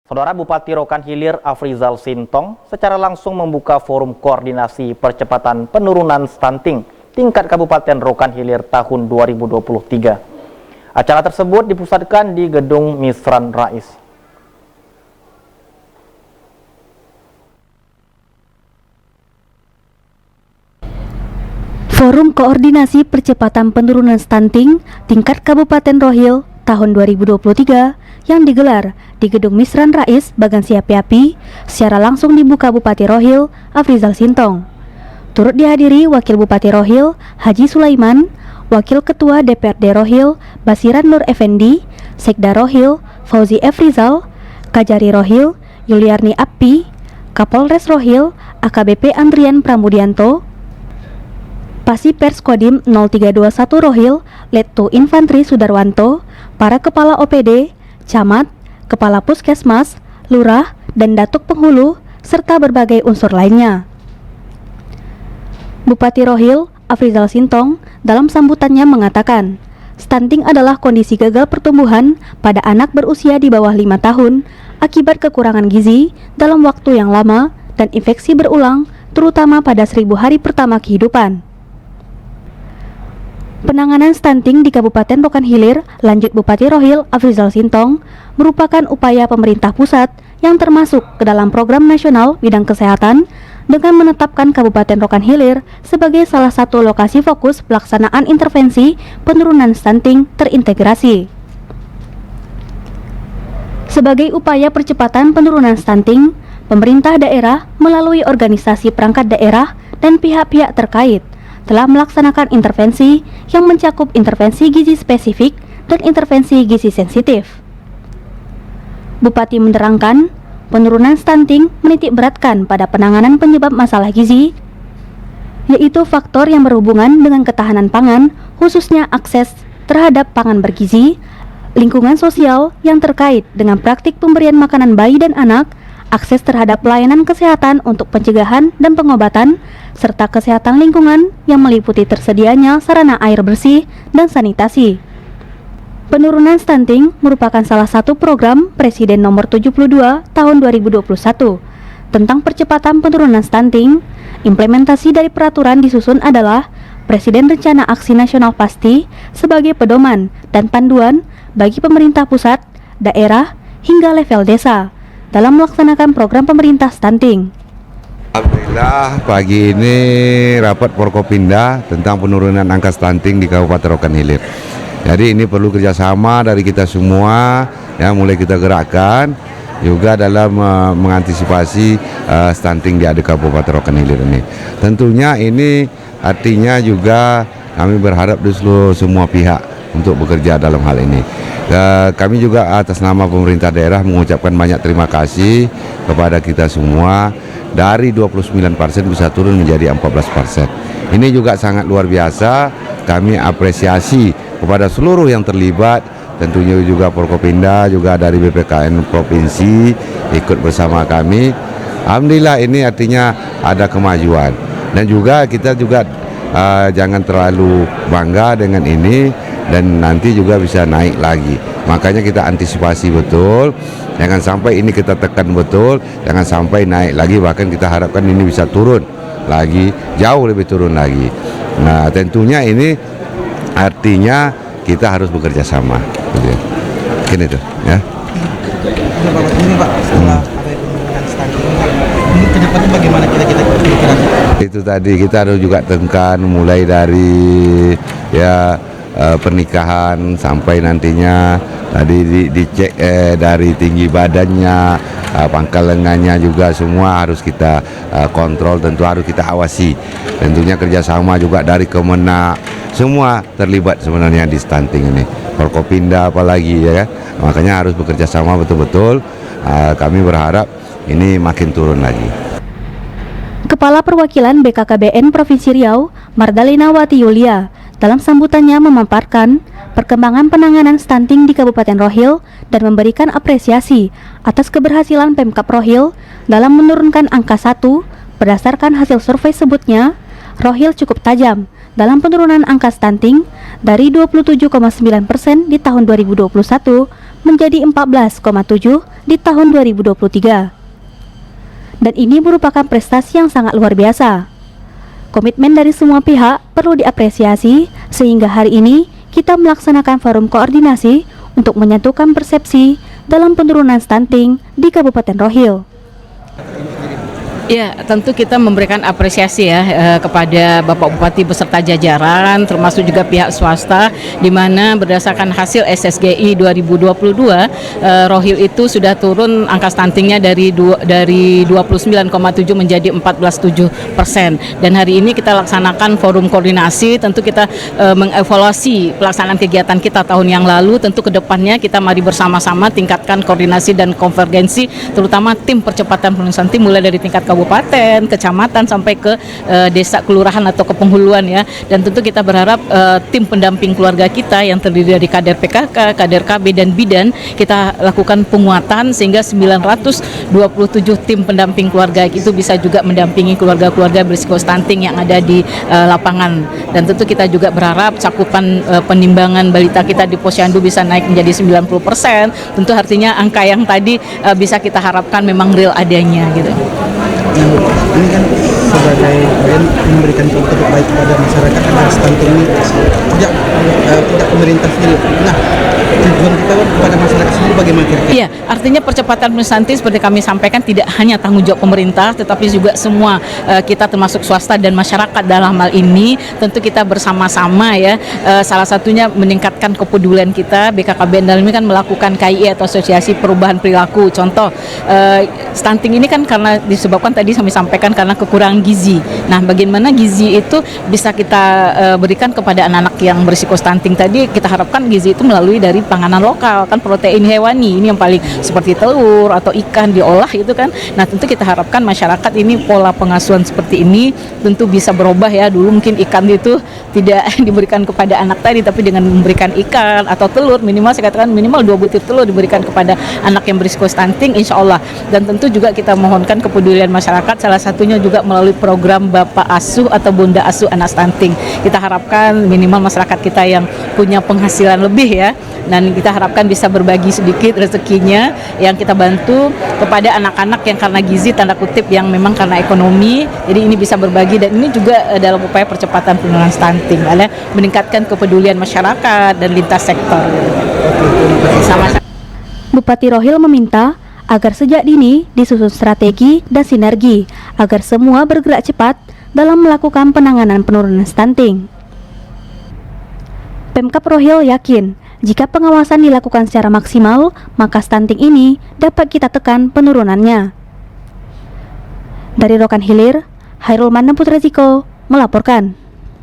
Saudara Bupati Rokan Hilir Afrizal Sintong secara langsung membuka forum koordinasi percepatan penurunan stunting tingkat Kabupaten Rokan Hilir tahun 2023. Acara tersebut dipusatkan di Gedung Misran Rais. Forum Koordinasi Percepatan Penurunan Stunting tingkat Kabupaten Rohil tahun 2023 yang digelar di Gedung Misran Rais, Bagan Siapi-api, secara langsung dibuka Bupati Rohil Afrizal Sintong. Turut dihadiri Wakil Bupati Rohil Haji Sulaiman, Wakil Ketua DPRD Rohil Basiran Nur Effendi, Sekda Rohil Fauzi Efrizal, Kajari Rohil Yuliarni Appi, Kapolres Rohil AKBP Andrian Pramudianto, Pasi Pers Kodim 0321 Rohil Lettu Infantri Sudarwanto, para Kepala OPD, Camat, Kepala Puskesmas, Lurah, dan Datuk Penghulu, serta berbagai unsur lainnya. Bupati Rohil Afrizal Sintong dalam sambutannya mengatakan, stunting adalah kondisi gagal pertumbuhan pada anak berusia di bawah 5 tahun akibat kekurangan gizi dalam waktu yang lama dan infeksi berulang, terutama pada 1000 hari pertama kehidupan. Penanganan stunting di Kabupaten Rokan Hilir, lanjut Bupati Rohil Afrizal Sintong, merupakan upaya pemerintah pusat yang termasuk ke dalam program nasional bidang kesehatan dengan menetapkan Kabupaten Rokan Hilir sebagai salah satu lokasi fokus pelaksanaan intervensi penurunan stunting terintegrasi. Sebagai upaya percepatan penurunan stunting, pemerintah daerah melalui organisasi perangkat daerah dan pihak-pihak terkait telah melaksanakan intervensi yang mencakup intervensi gizi spesifik dan intervensi gizi sensitif. Bupati menerangkan, penurunan stunting menitik beratkan pada penanganan penyebab masalah gizi, yaitu faktor yang berhubungan dengan ketahanan pangan, khususnya akses terhadap pangan bergizi, lingkungan sosial yang terkait dengan praktik pemberian makanan bayi dan anak, akses terhadap pelayanan kesehatan untuk pencegahan dan pengobatan, serta kesehatan lingkungan yang meliputi tersedianya sarana air bersih dan sanitasi. Penurunan stunting merupakan salah satu program Presiden nomor 72 tahun 2021 tentang percepatan penurunan stunting. Implementasi dari peraturan disusun adalah Presiden Rencana Aksi Nasional Pasti sebagai pedoman dan panduan bagi pemerintah pusat, daerah, hingga level desa dalam melaksanakan program pemerintah stunting. Alhamdulillah pagi ini rapat Forkopimda tentang penurunan angka stunting di Kabupaten Rokan Hilir. Jadi ini perlu kerjasama dari kita semua, ya, mulai kita gerakkan juga dalam mengantisipasi stunting di Kabupaten Rokan Hilir ini. Tentunya ini artinya juga kami berharap di seluruh semua pihak untuk bekerja dalam hal ini. Kami juga atas nama pemerintah daerah mengucapkan banyak terima kasih kepada kita semua. Dari 29% bisa turun menjadi 14%. Ini juga sangat luar biasa. Kami apresiasi kepada seluruh yang terlibat, tentunya juga Forkopimda, juga dari BPKN Provinsi ikut bersama kami. Alhamdulillah ini artinya ada kemajuan. Dan juga kita juga jangan terlalu bangga dengan ini, dan nanti juga bisa naik lagi. Makanya kita antisipasi betul, jangan sampai ini kita tekan betul, jangan sampai naik lagi, bahkan kita harapkan ini bisa turun lagi, jauh lebih turun lagi. Nah, tentunya ini artinya kita harus bekerja sama. Mungkin itu, ya. Ini Pak, setelah ada penurunan stunting, ini ke depannya bagaimana kita bergerak? Itu tadi kita harus juga tekan mulai dari pernikahan sampai nantinya tadi dicek dari tinggi badannya, pangkal lengannya juga semua harus kita kontrol, tentu harus kita awasi. Tentunya kerjasama juga dari Kemenak, semua terlibat sebenarnya di stunting ini. Forkopimda apalagi, ya kan? Makanya harus bekerja sama betul-betul. Kami berharap ini makin turun lagi. Kepala Perwakilan BKKBN Provinsi Riau, Mardalina Wati Yulia, dalam sambutannya memaparkan perkembangan penanganan stunting di Kabupaten Rohil dan memberikan apresiasi atas keberhasilan Pemkab Rohil dalam menurunkan angka 1. Berdasarkan hasil survei sebutnya, Rohil cukup tajam dalam penurunan angka stunting dari 27,9% di tahun 2021 menjadi 14,7 di tahun 2023. Dan ini merupakan prestasi yang sangat luar biasa. Komitmen dari semua pihak perlu diapresiasi sehingga hari ini kita melaksanakan forum koordinasi untuk menyatukan persepsi dalam penurunan stunting di Kabupaten Rohil. Ya, tentu kita memberikan apresiasi ya kepada Bapak Bupati beserta jajaran, termasuk juga pihak swasta, di mana berdasarkan hasil SSGI 2022, Rohil itu sudah turun angka stuntingnya dari 29,7 menjadi 14,7%. Dan hari ini kita laksanakan forum koordinasi, tentu kita mengevaluasi pelaksanaan kegiatan kita tahun yang lalu, tentu ke depannya kita mari bersama-sama tingkatkan koordinasi dan konvergensi, terutama tim percepatan penurunan stunting mulai dari tingkat kabupaten, kecamatan sampai ke desa, kelurahan atau ke penghuluan ya. Dan tentu kita berharap tim pendamping keluarga kita yang terdiri dari kader PKK, kader KB dan bidan kita lakukan penguatan sehingga 927 tim pendamping keluarga itu bisa juga mendampingi keluarga-keluarga berisiko stunting yang ada di lapangan. Dan tentu kita juga berharap cakupan penimbangan balita kita di Posyandu bisa naik menjadi 90%. Tentu artinya angka yang tadi bisa kita harapkan memang real adanya gitu. Ini kan sebagai bagian memberikan contoh baik kepada masyarakat agar stunting ini tidak pemerintah sendiri. Nah, tujuan kita kepada masyarakat sendiri bagaimana kira-kira? Iya, artinya percepatan penurunan stunting seperti kami sampaikan tidak hanya tanggung jawab pemerintah, tetapi juga semua kita termasuk swasta dan masyarakat dalam hal ini. Tentu kita bersama-sama ya. Salah satunya meningkatkan kepedulian kita. BKKBN dalam ini kan melakukan KII atau Asosiasi Perubahan Perilaku. Contoh, stunting ini kan karena disebabkan tadi kami sampaikan karena kekurangan gizi. Nah, bagaimana gizi itu bisa kita berikan kepada anak-anak yang berisiko stunting tadi? Kita harapkan gizi itu melalui dari panganan lokal, kan protein hewani ini yang paling seperti telur atau ikan diolah itu kan. Nah, tentu kita harapkan masyarakat ini pola pengasuhan seperti ini tentu bisa berubah ya. Dulu mungkin ikan itu tidak diberikan kepada anak tadi, tapi dengan memberikan ikan atau telur, minimal saya katakan minimal 2 butir telur diberikan kepada anak yang berisiko stunting, insya Allah. Dan tentu juga kita mohonkan kepedulian masyarakat, salah satunya juga melalui program Bapak Asuh atau Bunda Asuh Anak Stunting. Kita harapkan minimal masyarakat kita yang punya penghasilan lebih ya, dan kita harapkan bisa berbagi sedikit rezekinya yang kita bantu kepada anak-anak yang karena gizi tanda kutip yang memang karena ekonomi, jadi ini bisa berbagi. Dan ini juga dalam upaya percepatan penurunan stunting, adalah meningkatkan kepedulian masyarakat dan lintas sektor. Bupati Rohil meminta agar sejak dini disusun strategi dan sinergi agar semua bergerak cepat dalam melakukan penanganan penurunan stunting. Pemkab Rohil yakin jika pengawasan dilakukan secara maksimal, maka stunting ini dapat kita tekan penurunannya. Dari Rokan Hilir, Hairul Mana Putra Ziko melaporkan.